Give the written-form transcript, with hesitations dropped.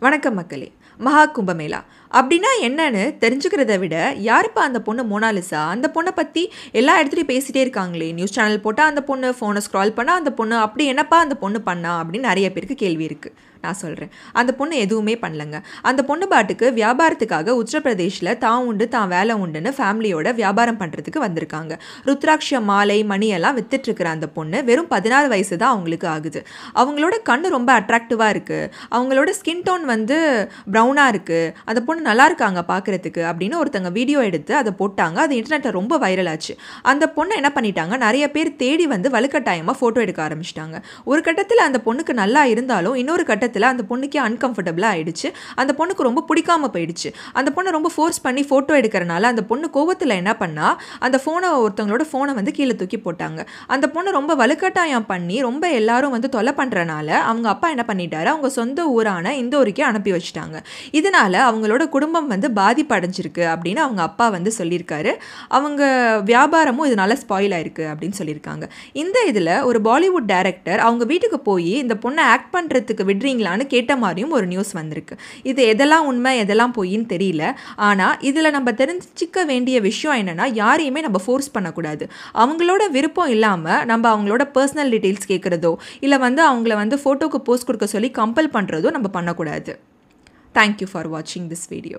வணக்கம் மக்களே. மகா கும்பமேளா அப்படின்னா என்னன்னு தெரிஞ்சுக்கிறத விட, யாருப்பா அந்த பொண்ணு மோனாலிசா? அந்த பொண்ணை பற்றி எல்லா இடத்துலையும் பேசிகிட்டே இருக்காங்களே, நியூஸ் சேனல் போட்டால் அந்த பொண்ணு, ஃபோனை ஸ்க்ரால் பண்ணால் அந்த பொண்ணு, அப்படி என்னப்பா அந்த பொண்ணு பண்ணா அப்படின்னு நிறைய பேருக்கு கேள்வி இருக்குது. நான் சொல்கிறேன், அந்த பொண்ணு எதுவுமே பண்ணலங்க. அந்த பொண்ணு பாட்டுக்கு வியாபாரத்துக்காக உத்தரப்பிரதேஷில் தான் உண்டு தான் வேலை உண்டுன்னு ஃபேமிலியோட வியாபாரம் பண்ணுறதுக்கு வந்திருக்காங்க. ருத்ராட்ச மாலை மணியெல்லாம் வித்துட்ருக்கிற அந்த பொண்ணு வெறும் 16 வயசு தான் அவங்களுக்கு ஆகுது. அவங்களோட கண்ணு ரொம்ப அட்ராக்டிவாக இருக்குது, அவங்களோட ஸ்கின் டோன் வந்து ப்ரௌனாக இருக்குது, அந்த பொண்ணு நல்லா இருக்காங்க பார்க்குறதுக்கு அப்படின்னு ஒருத்தங்க வீடியோ எடுத்து அதை போட்டாங்க. அது இன்டர்நெட்டில் ரொம்ப வைரல் ஆச்சு. அந்த பொண்ணை என்ன பண்ணிட்டாங்க, நிறைய பேர் தேடி வந்து வலுக்கட்டாயமாக ஃபோட்டோ எடுக்க ஆரம்பிச்சிட்டாங்க. ஒரு கட்டத்தில் அந்த பொண்ணுக்கு நல்லா இருந்தாலும் இன்னொரு கட்டத்தில் அந்த பொண்ணுக்கே அன்கம்ஃபர்டபுளாக ஆயிடுச்சு. அந்த பொண்ணுக்கு ரொம்ப பிடிக்காம போயிடுச்சு. அந்த பொண்ணை ரொம்ப ஃபோர்ஸ் பண்ணி ஃபோட்டோ எடுக்கிறனால அந்த பொண்ணு கோவத்தில் என்ன பண்ணா, அந்த ஒருத்தவங்களோட ஃபோனை வந்து கீழே தூக்கி போட்டாங்க. அந்த பொண்ணை ரொம்ப வலுக்கட்டாயம் பண்ணி ரொம்ப எல்லாரும் வந்து தொலை பண்ணுறனால அவங்க அப்பா என்ன பண்ணிட்டாரு, அவங்க சொந்த ஊரான இந்தோருக்கே அனுப்பி வச்சுட்டாங்க. இதனால அவங்களோட குடும்பம் வந்து பாதிப்படைஞ்சிருக்கு அப்படின்னு அவங்க அப்பா வந்து சொல்லியிருக்காரு. அவங்க வியாபாரமும் இதனால ஸ்பாயில் ஆயிருக்கு அப்படின்னு சொல்லியிருக்காங்க. இந்த இதில் ஒரு பாலிவுட் டைரக்டர் அவங்க வீட்டுக்கு போய் இந்த பொண்ணை ஆக்ட் பண்ணுறதுக்கு விடுறீங்களான்னு கேட்ட மாதிரியும் ஒரு நியூஸ் வந்திருக்கு. இது எதெல்லாம் உண்மை எதெல்லாம் பொய்ன்னு தெரியல. ஆனால் இதில் நம்ம தெரிஞ்சிக்க வேண்டிய விஷயம் என்னென்னா, யாரையுமே நம்ம ஃபோர்ஸ் பண்ணக்கூடாது. அவங்களோட விருப்பம் இல்லாமல் நம்ம அவங்களோட பர்சனல் டீட்டெயில்ஸ் கேட்குறதோ இல்லை வந்து அவங்கள வந்து ஃபோட்டோக்கு போஸ்ட் கொடுக்க சொல்லி கம்பல் பண்ணுறதோ நம்ம பண்ணக்கூடாது. தேங்க்யூ ஃபார் வாட்சிங் திஸ் வீடியோ.